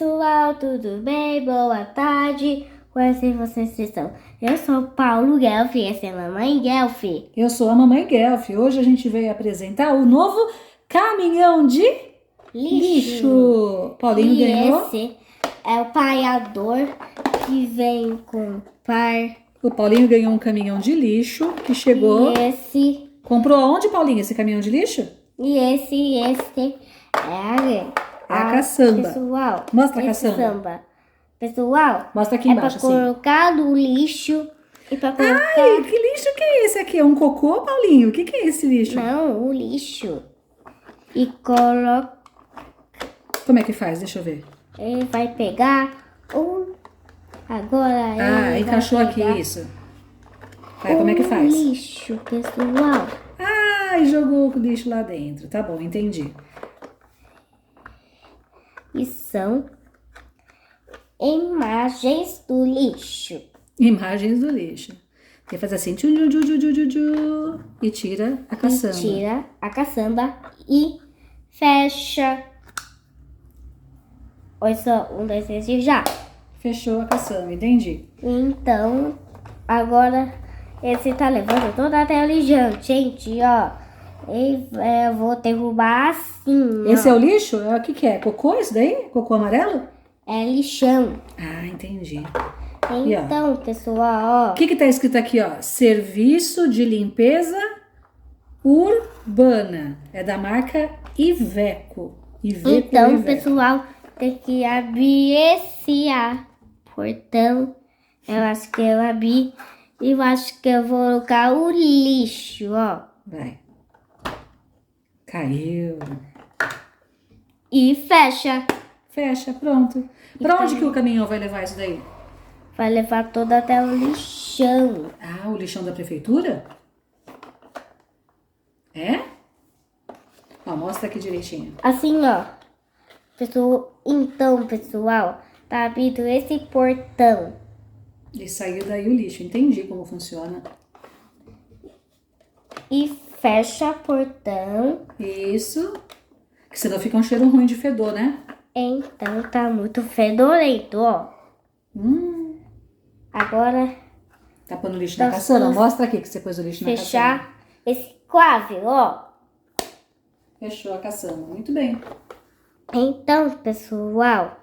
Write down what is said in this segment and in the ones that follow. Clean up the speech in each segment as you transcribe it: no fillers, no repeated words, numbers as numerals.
pessoal, tudo bem? Boa tarde. Como vocês estão? Eu sou Paulo Guelph e essa é a Mamãe Guelph. Eu sou a Mamãe Guelph. Hoje a gente veio apresentar o novo caminhão de lixo. Paulinho ganhou. Esse é o paiador que vem com par. O Paulinho ganhou um caminhão de lixo que chegou. E esse Comprou aonde, Paulinho, esse caminhão de lixo? é a caçamba. Pessoal, Mostra a caçamba. Pessoal, Mostra aqui é embaixo, pra colocar no lixo e pra colocar... Ai, que lixo que é esse aqui? É um cocô, Paulinho? O que é esse lixo? Não, o lixo. E coloca... Como é que faz? Deixa eu ver. Ele vai pegar um... Agora ele encaixou vai aqui, pegar isso. Aí, como é que faz? lixo, pessoal. E jogou o lixo lá dentro. Tá bom, entendi. E são imagens do lixo. Imagens do lixo. Você faz assim, tchu, tchu, tchu, tchu, tchu, tchu, e tira a caçamba. Tira a caçamba e fecha. Olha só, 1, 2, 3 e já. Fechou a caçamba, entendi. Então, agora esse tá levando toda a tela ligante, gente, ó. Eu vou derrubar assim, Esse ó. é o lixo? O que é? Cocô isso daí? Cocô amarelo? É lixão. Entendi. Então, pessoal, ó. O que tá escrito aqui, ó? Serviço de limpeza urbana. É da marca Iveco. Então, Iveco. pessoal, tem que abrir esse portão. Eu acho que eu abri. E eu acho que eu vou colocar o lixo, ó. Vai. Caiu. E fecha. Fecha, pronto. Pra Então- onde que o caminhão vai levar isso daí? Vai levar toda até o lixão. O lixão da prefeitura? É? Ó, mostra aqui direitinho. Assim, ó. Então, pessoal, tá abrindo esse portão. E saiu daí o lixo. Entendi como funciona. E fecha portão. Isso. Que senão fica um cheiro ruim de fedor, né? Então tá muito fedorento, ó. Agora Tá pondo lixo na Nós caçamba? vamos Mostra aqui que você pôs o lixo na caçamba. fechar esse quadro, ó. Fechou a caçamba. Muito bem. Então, pessoal,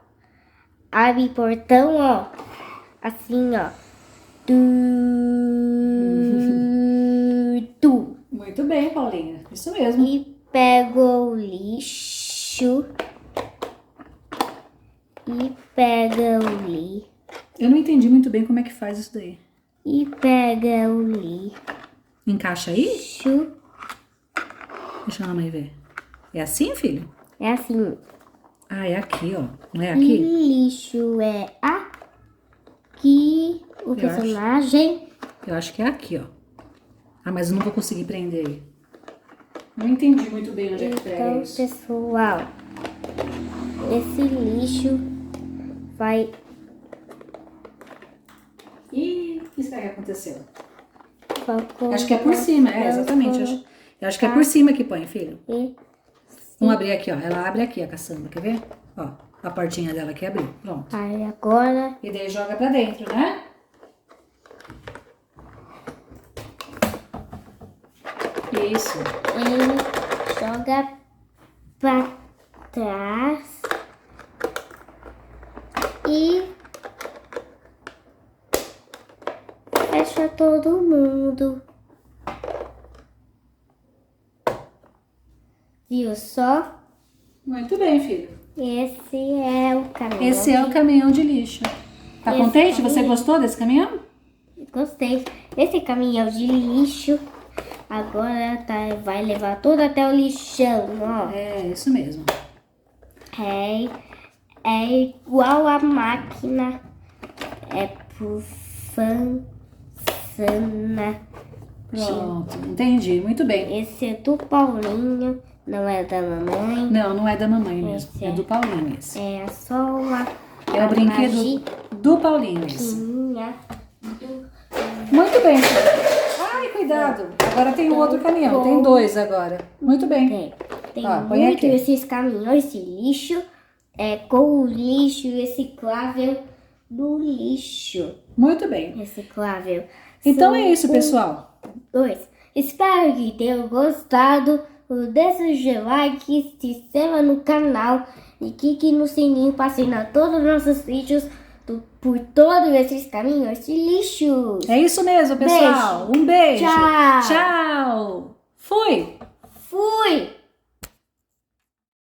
abre portão, ó. Assim, ó. Tu. Muito bem, Paulinha. Isso mesmo. E pega o lixo. E pega o lixo. Eu não entendi muito bem como é que faz isso daí. E pega o lixo. Encaixa aí? Deixa a mamãe ver. É assim, filho? É assim. É aqui, ó. Não é E aqui? lixo é aqui. O personagem. Eu acho que é aqui, ó. Mas eu não vou conseguir prender ele. Não entendi muito bem onde é que pega Então, isso. pessoal, esse lixo vai... Ih, o que será que aconteceu? Vai Acho que é por cima, exatamente. Eu acho que é por cima que põe, filho. Vamos abrir aqui, ó. Ela abre aqui a caçamba, quer ver? Ó, a portinha dela aqui abriu. Pronto. Aí agora... E daí joga pra dentro, né? Isso. Ele joga pra trás e fecha todo mundo. Viu só? Muito bem, filho. Esse é o caminhão. Esse é o caminhão de lixo. Tá Esse contente? Você caminhão. gostou desse caminhão? Gostei. Esse caminhão de lixo agora vai levar tudo até o lixão, ó. É, isso mesmo. É igual a máquina. É por Fansana. Pronto, entendi. Muito bem. Esse é do Paulinho, não é da mamãe. Não, não é da mamãe mesmo. Esse É do Paulinho esse. É só uma... É o brinquedo do Paulinho esse. Muito bem, filho. Cuidado. Agora tem um outro caminhão. Tem 2 agora. Muito bem. Tem Ó, põe muito aqui. esses caminhões de lixo. com o lixo reciclável do lixo. Muito bem. Reciclável. Então é isso, pessoal. 2. Espero que tenham gostado. Deixe o like, se inscreva no canal e clique no sininho para assinar todos os nossos vídeos por todos esses caminhos de lixos. É isso mesmo, pessoal. Um beijo. Tchau. Tchau. Fui. Fui.